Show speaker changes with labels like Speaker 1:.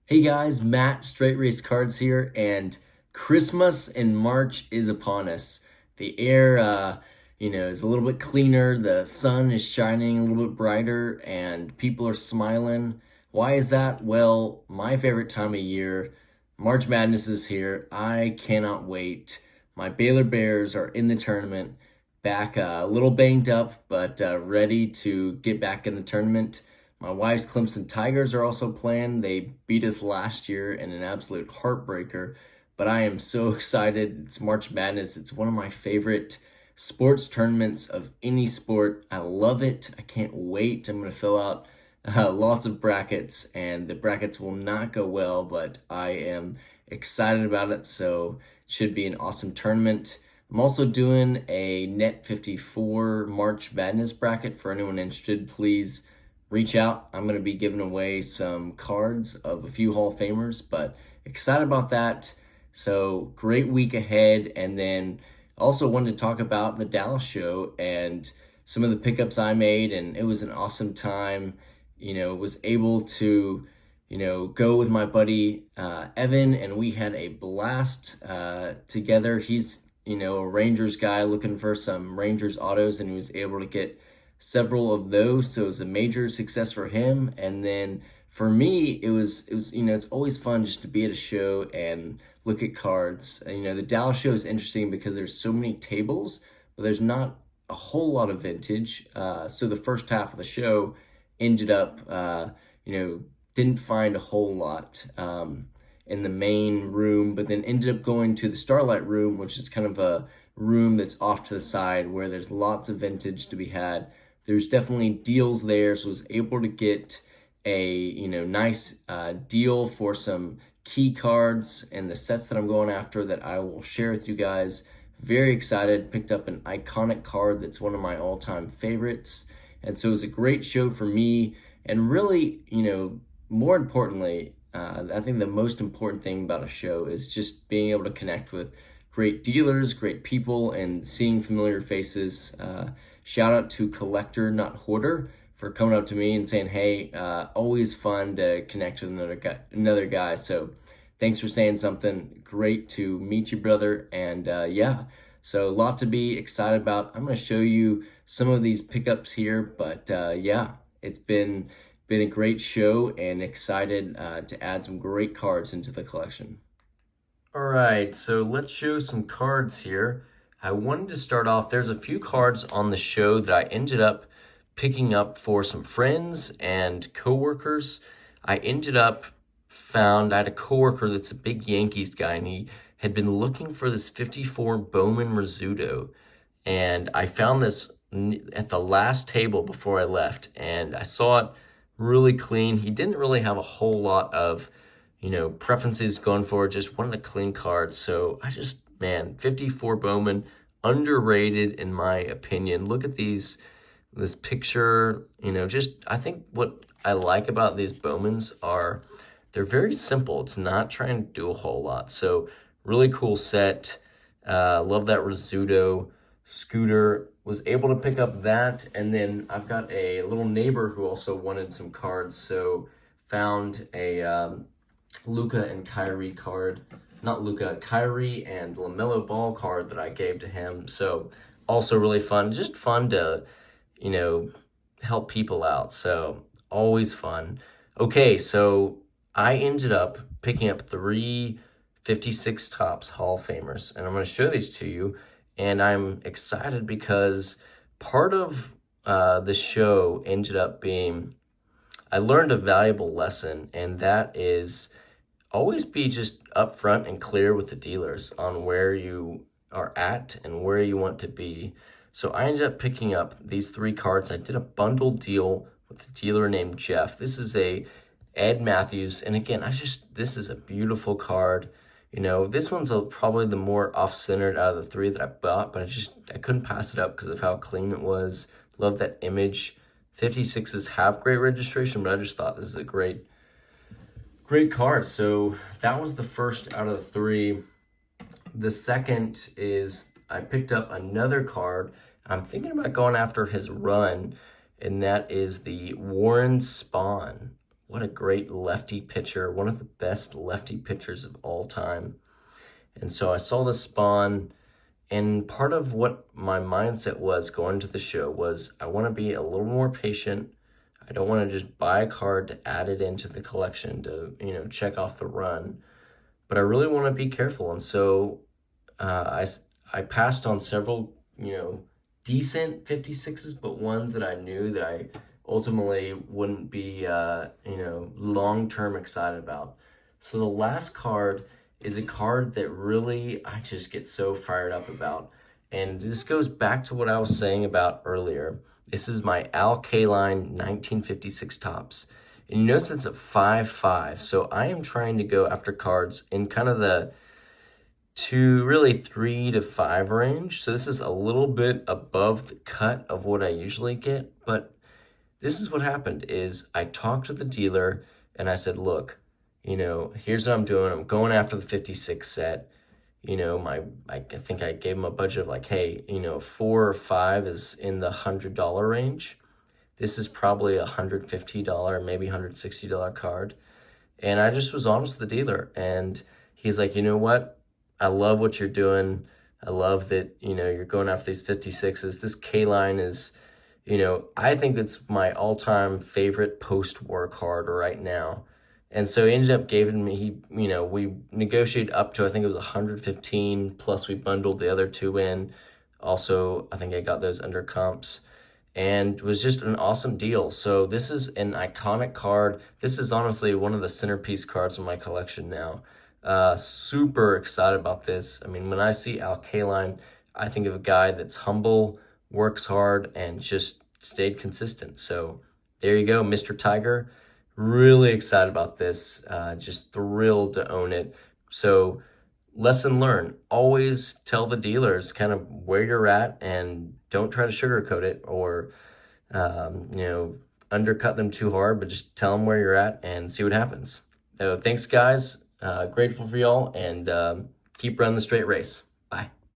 Speaker 1: Hey guys, Matt, Straight Race Cards here, and Christmas in March is upon us. The air, is a little bit cleaner, the sun is shining a little bit brighter, and people are smiling. Why is that? Well, my favorite time of year, March Madness is here. I cannot wait. My Baylor Bears are in the tournament, back a little banged up, but ready to get back in the tournament. My wife's Clemson Tigers are also playing. They beat us last year in an absolute heartbreaker, but I am so excited. It's March Madness. It's one of my favorite sports tournaments of any sport. I love it. I can't wait. I'm going to fill out lots of brackets, and the brackets will not go well, but I am excited about it. So it should be an awesome tournament. I'm also doing a Net 54 March Madness bracket. For anyone interested, please reach out. I'm going to be giving away some cards of a few Hall of Famers, but excited about that. So great week ahead. And then also wanted to talk about the Dallas show and some of the pickups I made. And it was an awesome time. Was able to, go with my buddy Evan, and we had a blast together. He's, a Rangers guy looking for some Rangers autos, and he was able to get several of those, so it was a major success for him. And then for me, it was it's always fun just to be at a show and look at cards. The Dallas show is interesting because there's so many tables, but there's not a whole lot of vintage. So the first half of the show ended up didn't find a whole lot in the main room, but then ended up going to the Starlight room, which is kind of a room that's off to the side where there's lots of vintage to be had. There's definitely deals there, so I was able to get a nice deal for some key cards and the sets that I'm going after that I will share with you guys. Very excited. Picked up an iconic card that's one of my all-time favorites, and so it was a great show for me. And really, more importantly, I think the most important thing about a show is just being able to connect with great dealers, great people, and seeing familiar faces. Shout out to Collector Not Hoarder for coming up to me and saying, hey, always fun to connect with another guy. So thanks for saying something. Great to meet you, brother. And so a lot to be excited about. I'm going to show you some of these pickups here, but it's been a great show, and excited to add some great cards into the collection. All right, so let's show some cards here. I wanted to start off, there's a few cards on the show that I ended up picking up for some friends and coworkers. I had a coworker that's a big Yankees guy, and he had been looking for this 54 Bowman Rizzuto. And I found this at the last table before I left, and I saw it really clean. He didn't really have a whole lot of preferences going forward, just wanted a clean card. So 54 Bowman, underrated in my opinion. Look at this picture, I think what I like about these Bowmans are they're very simple. It's not trying to do a whole lot. So really cool set. Love that Rizzuto. Scooter was able to pick up that. And then I've got a little neighbor who also wanted some cards. So found a Luka and Kyrie card. Not Luka, Kyrie and LaMelo Ball card that I gave to him. So also really fun. Just fun to, help people out. So always fun. Okay, so I ended up picking up 3 56 Topps Hall of Famers, and I'm going to show these to you. And I'm excited because part of the show ended up being, I learned a valuable lesson, and that is always be just upfront and clear with the dealers on where you are at and where you want to be. So I ended up picking up these 3 cards. I did a bundle deal with a dealer named Jeff. This is a Ed Matthews, and again, this is a beautiful card. This one's probably the more off-centered out of the 3 that I bought, but I couldn't pass it up because of how clean it was. Love that image. 56s have great registration, but I just thought this is a great card. So that was the first out of the 3. The second is I picked up another card. I'm thinking about going after his run, and that is the Warren Spahn what a great lefty pitcher, one of the best lefty pitchers of all time. And so I saw this spawn, and part of what my mindset was going to the show was I want to be a little more patient. I don't want to just buy a card to add it into the collection to, check off the run, but I really want to be careful. And so I passed on several, decent 56s, but ones that I knew that I ultimately wouldn't be, long-term excited about. So the last card is a card that really I just get so fired up about. And this goes back to what I was saying about earlier. This is my Al Kaline 1956 Topps. And you notice it's a 5/5. So I am trying to go after cards in kind of the 3 to 5 range. So this is a little bit above the cut of what I usually get. But this is what happened is I talked to the dealer and I said, look, here's what I'm doing. I'm going after the 56 set. I think I gave him a budget of like, hey, 4 or 5 is in the $100 range. This is probably $150, maybe $160 card. And I just was honest with the dealer. And he's like, you know what? I love what you're doing. I love that, you're going after these 56s. This Kaline is, I think it's my all-time favorite post-war card right now. And so he ended up giving me, we negotiated up to, I think it was 115, plus we bundled the other 2 in. Also, I think I got those under comps. And it was just an awesome deal. So this is an iconic card. This is honestly one of the centerpiece cards in my collection now. Super excited about this. I mean, when I see Al Kaline, I think of a guy that's humble, works hard, and just stayed consistent. So there you go, Mr. Tiger. Really excited about this. Just thrilled to own it. So lesson learned, always tell the dealers kind of where you're at and don't try to sugarcoat it or, undercut them too hard, but just tell them where you're at and see what happens. So thanks, guys. Grateful for y'all, and keep running the straight race. Bye.